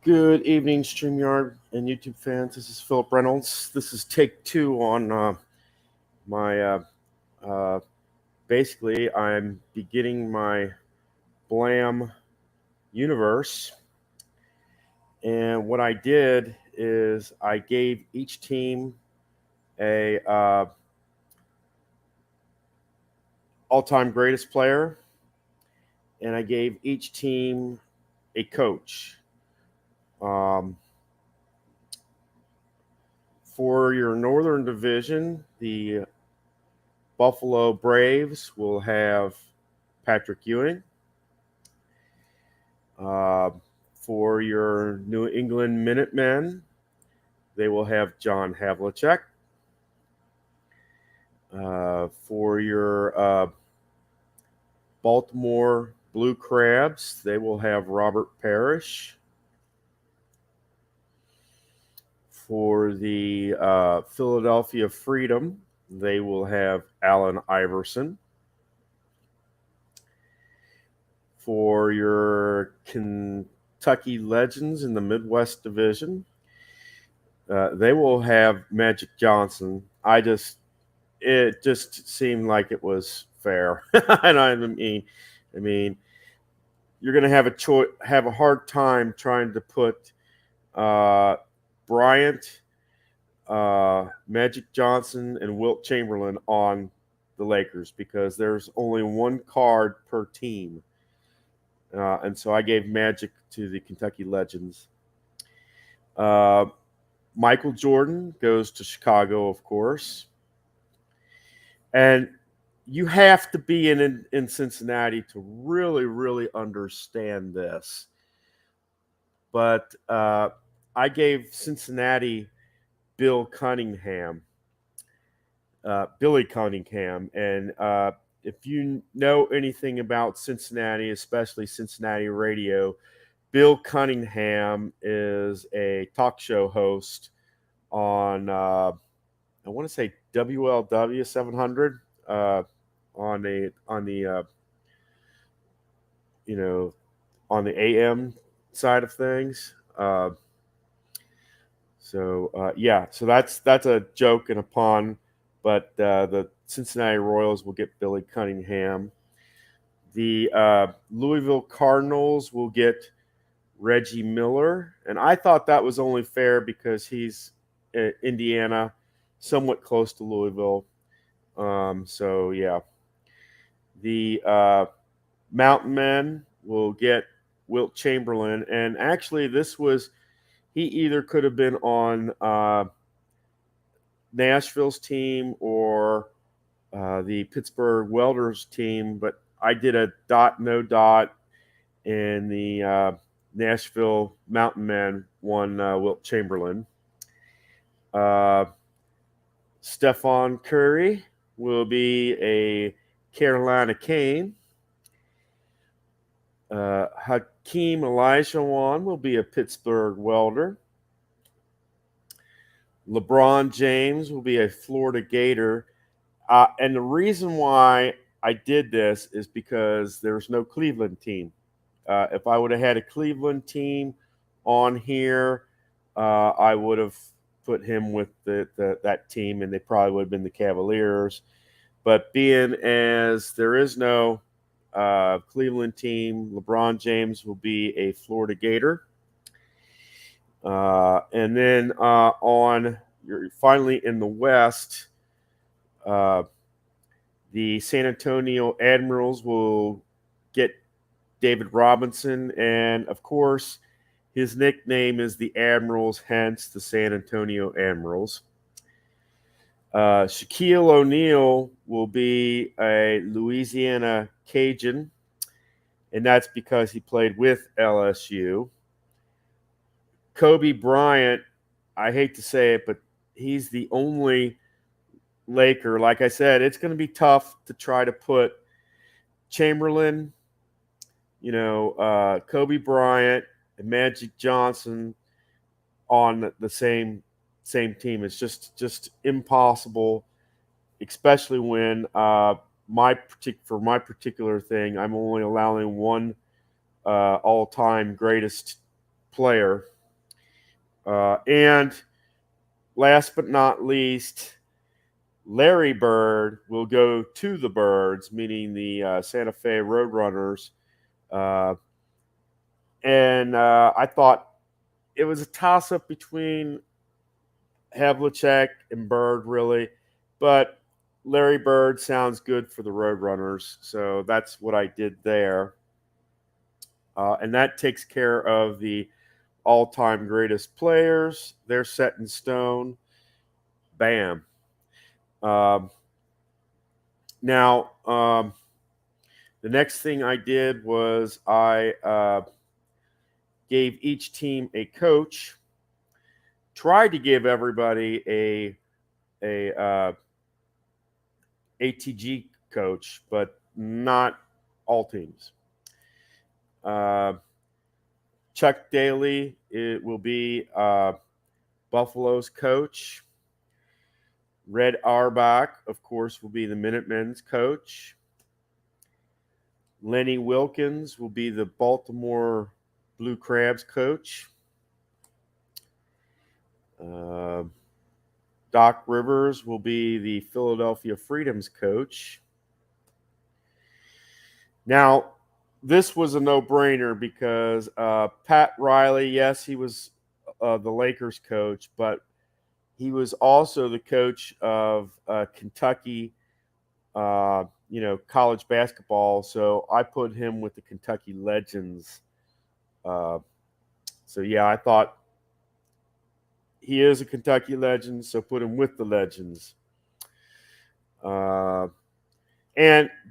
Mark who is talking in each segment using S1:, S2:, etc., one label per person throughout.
S1: Good evening, StreamYard and YouTube fans. This is Philip Reynolds. This is take two on my. Uh, basically, I'm beginning my Blam universe. And what I did is I gave each team a all-time greatest player, and I gave each team a coach. Um, for your Northern Division, the Buffalo Braves will have Patrick Ewing. Uh, for your New England Minutemen, they will have John Havlicek. For your Baltimore Blue Crabs, they will have Robert Parrish. For the Philadelphia Freedom, they will have Allen Iverson. For your Kentucky Legends in the Midwest Division, they will have Magic Johnson. It just seemed like it was fair, and I mean, you're going to have a hard time trying to put Bryant, Magic Johnson, and Wilt Chamberlain on the Lakers because there's only one card per team. And so I gave Magic to the Kentucky Legends. Michael Jordan goes to Chicago, of course. And you have to be in Cincinnati to really, really understand this. But I gave Cincinnati Billy Cunningham. And if you know anything about Cincinnati, especially Cincinnati radio, Bill Cunningham is a talk show host on, I want to say WLW 700 on the on the AM side of things. So that's a joke and a pun, but the Cincinnati Royals will get Billy Cunningham. The Louisville Cardinals will get Reggie Miller, and I thought that was only fair because he's Indiana, somewhat close to Louisville. The Mountain Men will get Wilt Chamberlain, and actually he either could have been on Nashville's team or the Pittsburgh Welders team, but I did a no dot, and the Nashville Mountain Men won Wilt Chamberlain. Stephon Curry will be a Carolina Cane. Hakeem Olajuwon will be a Pittsburgh Welder. LeBron James will be a Florida Gator. And the reason why I did this is because there's no Cleveland team. If I would have had a Cleveland team on here, I would have put him with that team, and they probably would have been the Cavaliers. But being as there is no Cleveland team, LeBron James will be a Florida Gator. And then finally in the West, the San Antonio Admirals will get David Robinson, and of course, his nickname is the Admirals, hence the San Antonio Admirals. Shaquille O'Neal will be a Louisiana Cajun, and that's because he played with LSU. Kobe Bryant, I hate to say it, but he's the only Laker. Like I said, it's going to be tough to try to put Chamberlain, Kobe Bryant and Magic Johnson on the same team. It's just impossible, especially when for my particular thing, I'm only allowing one all-time greatest player. And last but not least, Larry Bird will go to the Birds, meaning the Santa Fe Roadrunners. Uh, and I thought it was a toss up between Havlicek and Bird, really. But Larry Bird sounds good for the Roadrunners. So that's what I did there. And that takes care of the all time greatest players. They're set in stone. Bam. Um, now, the next thing I did was I gave each team a coach. Tried to give everybody a ATG coach, but not all teams. Uh, Chuck Daly, it will be Buffalo's coach. Red Auerbach, of course, will be the Minutemen's coach. Lenny Wilkins will be the Baltimore Blue Crabs coach. Doc Rivers will be the Philadelphia Freedom's coach. Now, this was a no-brainer because Pat Riley, yes, he was the Lakers coach, but he was also the coach of Kentucky, college basketball. So I put him with the Kentucky Legends. So yeah, I thought he is a Kentucky legend, so put him with the Legends. And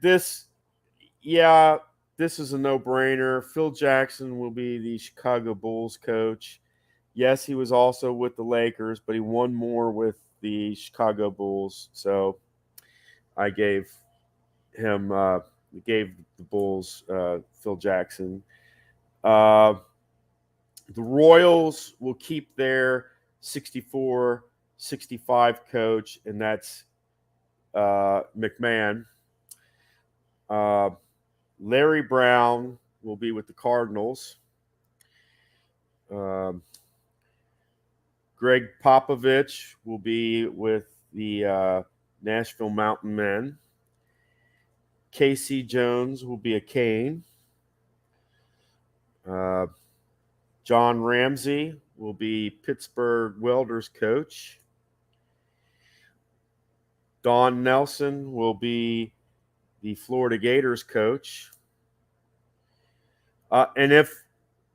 S1: this is a no-brainer. Phil Jackson will be the Chicago Bulls coach. Yes, he was also with the Lakers, but he won more with the Chicago Bulls. So I gave the Bulls Phil Jackson. The Royals will keep their 64-65 coach, and that's McMahon. Larry Brown will be with the Cardinals. Greg Popovich will be with the Nashville Mountain Men. Casey Jones will be a Cane. John Ramsey will be Pittsburgh Welders coach. Don Nelson will be the Florida Gators coach. And if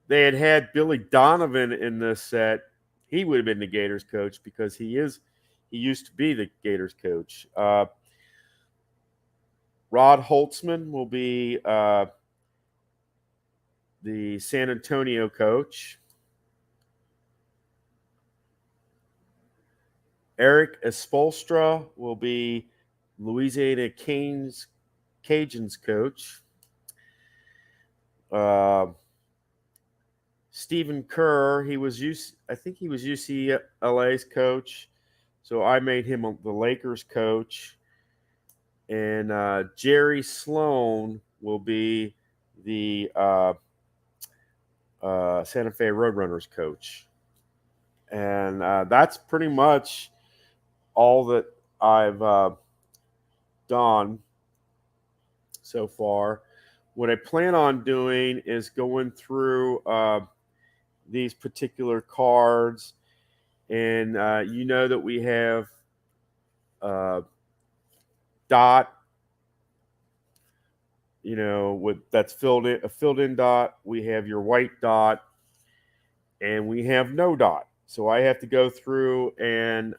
S1: they had Billy Donovan in this set, he would have been the Gators coach because he used to be the Gators coach. Rod Holtzman will be the San Antonio coach. Eric Espolstra will be Louisiana Cajuns coach. Stephen Kerr, I think he was UCLA's coach, so I made him the Lakers coach. And Jerry Sloan will be the Santa Fe Roadrunners coach. And that's pretty much all that I've done so far. What I plan on doing is going through these particular cards, and you know that we have dot, that's filled in, a filled in dot. We have your white dot, and we have no dot. So I have to go through and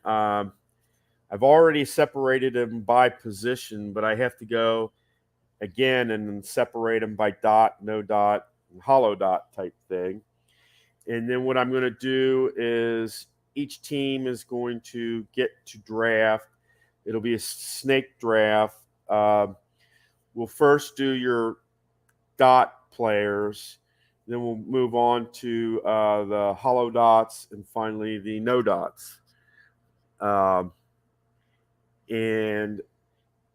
S1: I've already separated them by position, but I have to go again and separate them by dot, no dot, and hollow dot type thing. And then what I'm going to do is each team is going to get to draft. It'll be a snake draft. We'll first do your dot players. Then we'll move on to the hollow dots and finally the no dots. And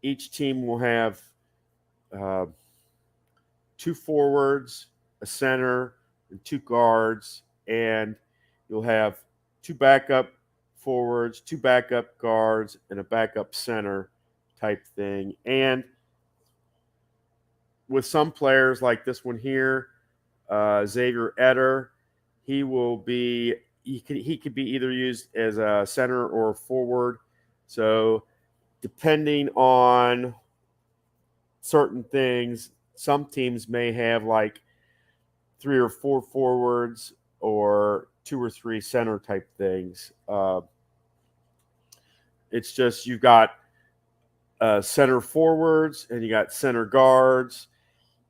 S1: each team will have 2 forwards, a center, and 2 guards, and you'll have two backup forwards, two backup guards, and a backup center type thing. And with some players like this one here, Xavier Eder, he could be either used as a center or a forward. So depending on certain things, some teams may have like 3 or 4 forwards or 2 or 3 center type things. It's just you've got center forwards and you got center guards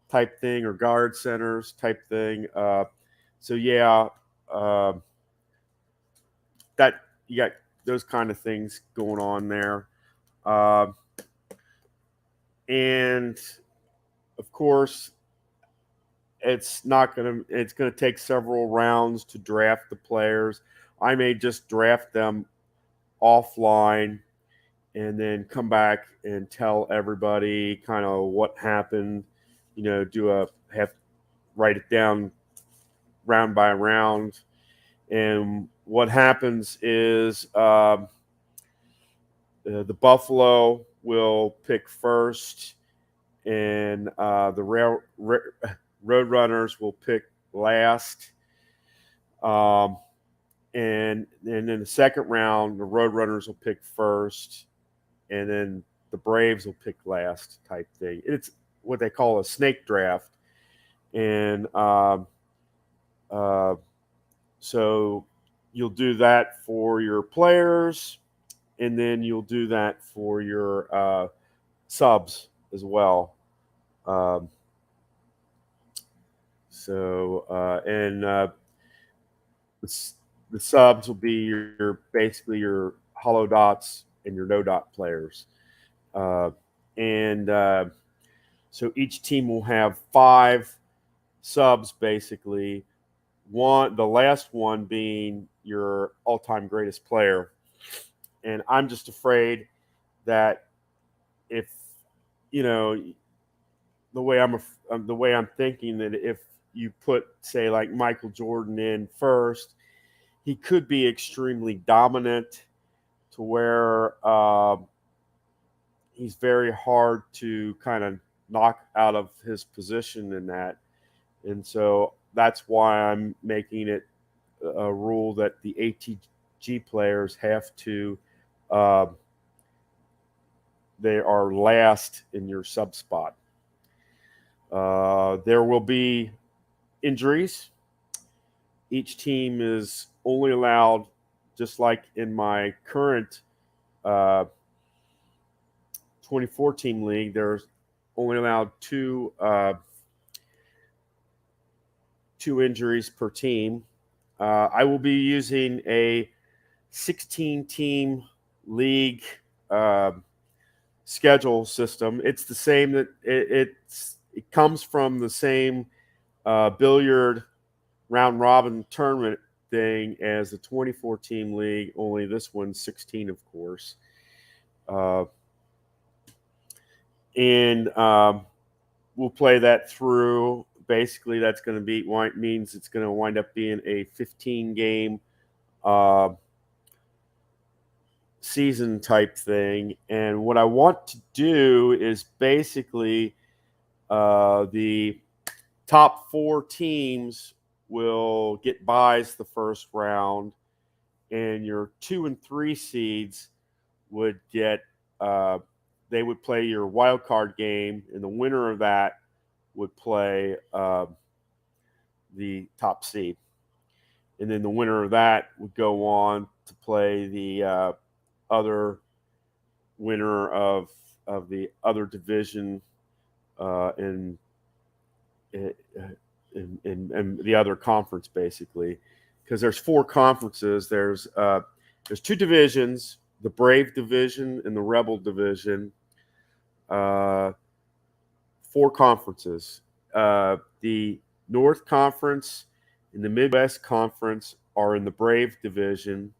S1: type thing or guard centers type thing. So yeah, that you got those kind of things going on there. And of course, it's gonna take several rounds to draft the players. I may just draft them offline and then come back and tell everybody kind of what happened. Write it down round by round. And what happens is the Buffalo will pick first, and the Roadrunners will pick last. And in the second round, the Roadrunners will pick first, and then the Braves will pick last type thing. It's what they call a snake draft. And so you'll do that for your players, and then you'll do that for your subs as well. The subs will be basically your hollow dots and your no dot players. So each team will have 5 subs basically. The last one being your all-time greatest player. And I'm just afraid that if the way I'm thinking, that if you put, say, like Michael Jordan in first, he could be extremely dominant to where he's very hard to kind of knock out of his position in that. And so that's why I'm making it a rule that the ATG players have to they are last in your sub spot. There will be injuries. Each team is only allowed, just like in my current 24-team league, there's only allowed two injuries per team. I will be using a 16-team league schedule system. It's the same that it comes from the same billiard round robin tournament thing as the 24-team league, only this one's 16, of course. And we'll play that through. Basically, that's going to means it's going to wind up being a 15-game season type thing. And what I want to do is basically the top 4 teams will get buys the first round, and your 2 and 3 seeds would get they would play your wild card game, and the winner of that would play the top seed. And then the winner of that would go on to play the other winner of the other division in the other conference, basically. Because there's 4 conferences. There's 2 divisions, the Brave division and the Rebel division. 4 conferences. The North Conference and the Midwest Conference are in the Brave division,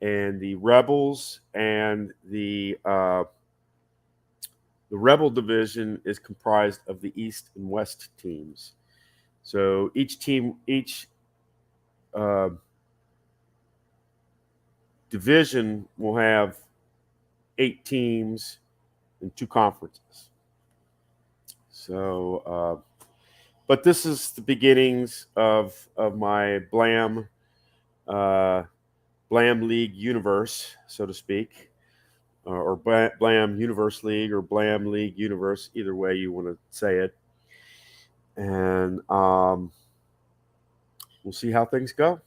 S1: and the Rebels and the Rebel division is comprised of the East and West teams. So each division will have 8 teams and 2 conferences. So, but this is the beginnings of my Blam League universe, so to speak, or Blam Universe League or Blam League Universe, either way you want to say it. And we'll see how things go.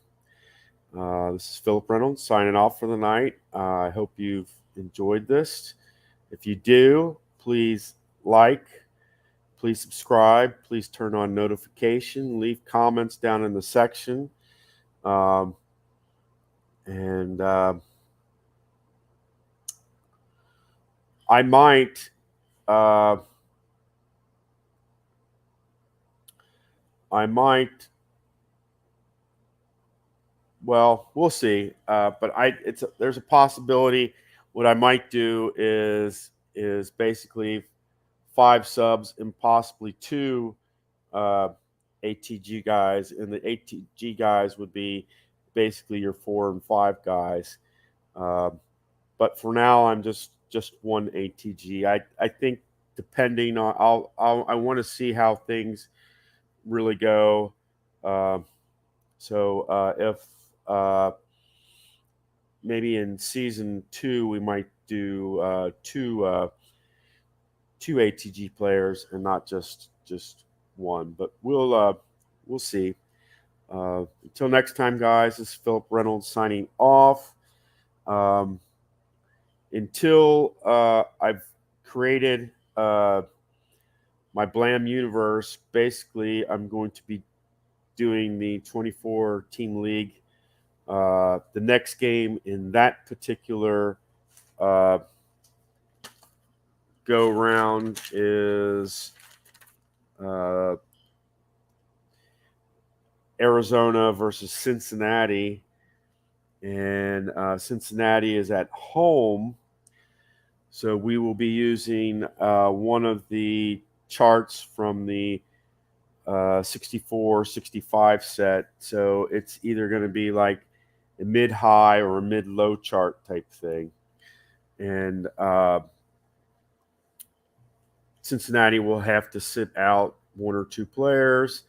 S1: This is Philip Reynolds signing off for the night. I hope you've enjoyed this. If you do, please like, please subscribe, please turn on notification, leave comments down in the section. And I might well, we'll see. But there's a possibility. What I might do is basically 5 subs and possibly 2 ATG guys, and the ATG guys would be basically your 4 and 5 guys. But for now, I'm just one ATG. I think depending on I want to see how things really go. So if maybe in season 2 we might do 2 ATG players and not just one. But we'll see. Until next time, guys. This is Philip Reynolds signing off. Until I've created my Blam universe, basically I'm going to be doing the 24 team league. The next game in that particular go round is Arizona versus Cincinnati, and Cincinnati is at home. So we will be using one of the charts from the 64-65 set. So it's either going to be like a mid-high or a mid-low chart type thing. And Cincinnati will have to sit out 1 or 2 players.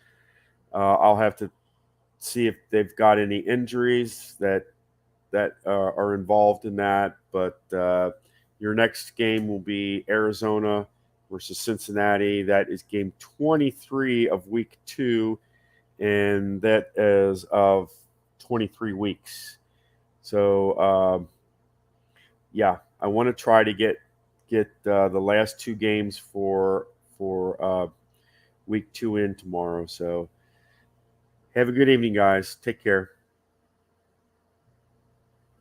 S1: I'll have to see if they've got any injuries that are involved in that. But your next game will be Arizona versus Cincinnati. That is game 23 of week 2, and that is of 23 weeks. So, yeah, I want to try to get the last 2 games for week 2 in tomorrow. So, have a good evening, guys. Take care.